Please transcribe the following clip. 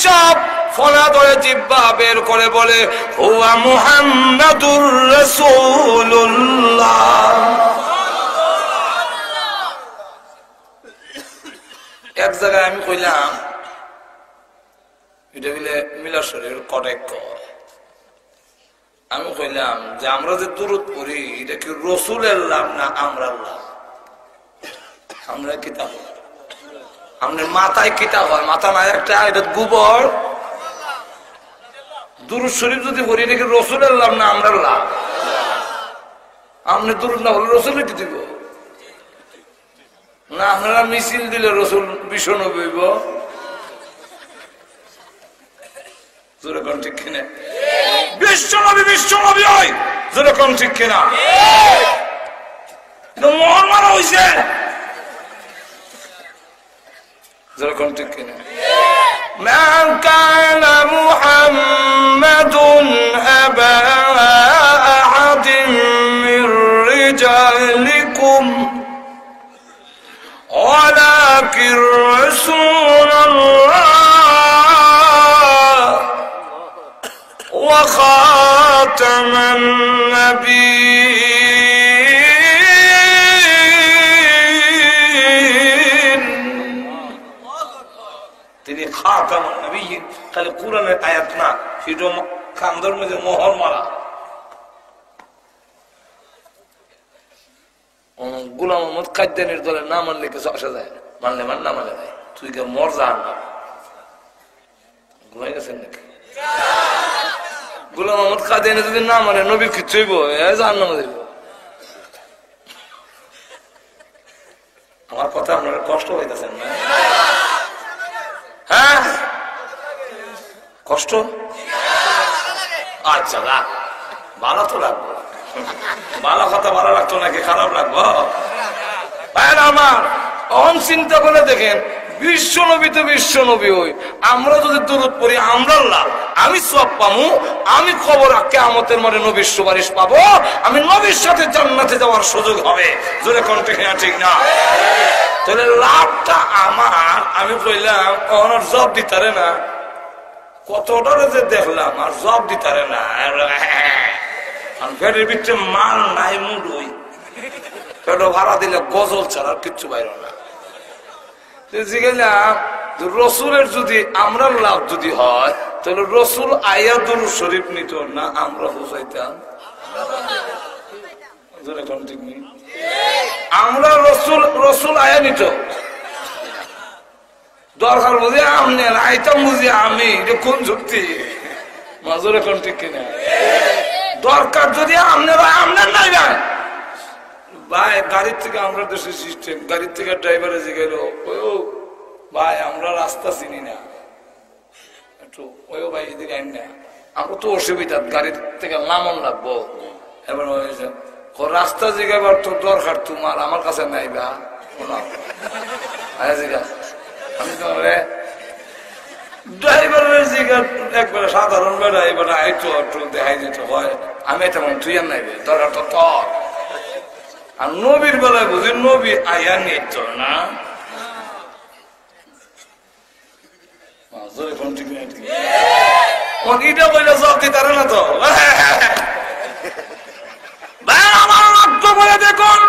সব ফোনা ধরে জিহ্বা বের করে বলে হুয়া মুহাম্মাদুর রাসূলুল্লাহ। এক জায়গায় আমি কইলাম এটা বলে মিলার শরীর কটাক্ষ। আমি কইলাম যে আমরা যে দুরূদ পড়ি এটা কি রাসূলের লাভ না আমরার লাভ? আমরা কিতাব আমাদের মাথায় কিতাব হয়, মাথা নাই একটা এটা গোবর। দুরূদ শরীফ যদি পড়ি এটা কি রাসূলের লাভ না আমরার লাভ? আপনি দুরূদ না বলে রাসূলের কি দিব না? আপনারা মিছিল দিলে রাসূল ভীষণ হইব। যেরকম ঠিক কিনা বিশ্বনবী হয়, যেরকম ঠিক কিনা মোহর মারা হয়েছে, যেরকম ঠিক কিনা। মা কানা মুহাম্মাদুন আবা আহাদিন মির রিজালিকুম ওয়ালাকিন রাসূলুল্লাহ وخاتم النبيين। তিনি খাতামুন নবিয়্যিন, খালি কোরআনের আয়াত না, সেটা কান্দর মধ্যে মোহর মারা। গোলাম মোহাম্মদ কাদ্দানির দলের না মানলে কিছু আসা যায়, মানলে মান না মানলে নাই। তুই কে মর যা না ঘুমাই গেছেন নাকি? গোলাম মোহাম্মদ কাদিয়ানী যদি না মানে নবী কিচ্ছু হইব জাহান্নামে যাইব। আমার কথা আপনারা কষ্ট হইতেছেন না? হ্যাঁ কষ্ট, আচ্ছা রাখ, ভালো তো লাগবো। ভালো কথা ভালো লাগতো নাকি খারাপ লাগবো? আমার অহম চিন্তা করে দেখেন, বিশ্বনবী তো বিশ্বনবী হই, আমরা যদি দুরূদ পড়ি আমরা লাভ, আমি সওয়াব পাবো, আমি খবর কিয়ামতের মাঠে নবীর সুপারিশ পাবো, আমি নবীর সাথে জান্নাতে যাওয়ার সুযোগ হবে। জোরে কোন ঠিক না? তাহলে লাভটা আমার। আমি কইলাম ওনার জব দিতারে না, কতটা যে দেখলাম আর জব দিতারে না। পেটের ভিতরে মাল নাই, মুড হই পেট ভাড়া দিলে গজল ছাড়া আর কিচ্ছু বাইর না। রসুলের যদি আমরা লাভ যদি হয় তাহলে রসুল আয়াতুল শরীফ নিত না, আমরা বুঝাইতাম। আমরা রসুল আয়া নিত, দরকার বুঝে আমনে আইতাম বুঝি আমি, এটা কোন যুক্তি? মাজুর এখন ঠিক কিনা? দরকার যদি আপনারা আপনার নাই ভাই ভাই, গাড়ির থেকে আমরা দেশের সিস্টেম, গাড়ির থেকে ড্রাইভারে জিগাইল ভাই আমরা রাস্তা চিনি না, একটু ওই ভাই এদিকে আইন না, আমরা তো অসুবিধা, গাড়ির থেকে নামন লাগবো। এবার রাস্তা জিগাইবার তো দরকার তোমার, আমার কাছে নাই বা জিগা। আমি তোমারে ড্রাইভারের জিগা একবারে সাধারণ বেড়া এবার আইতো একটু দেখাই দিতে হয়, আমি তেমন তুই আর নাইবে, দরকার তো তোর। আর নবীর বেলায় বুঝি নবী আয়া নিত না। এটা বলে জব দিতারে না তো। আমার লক্ষ্য করে দেখুন,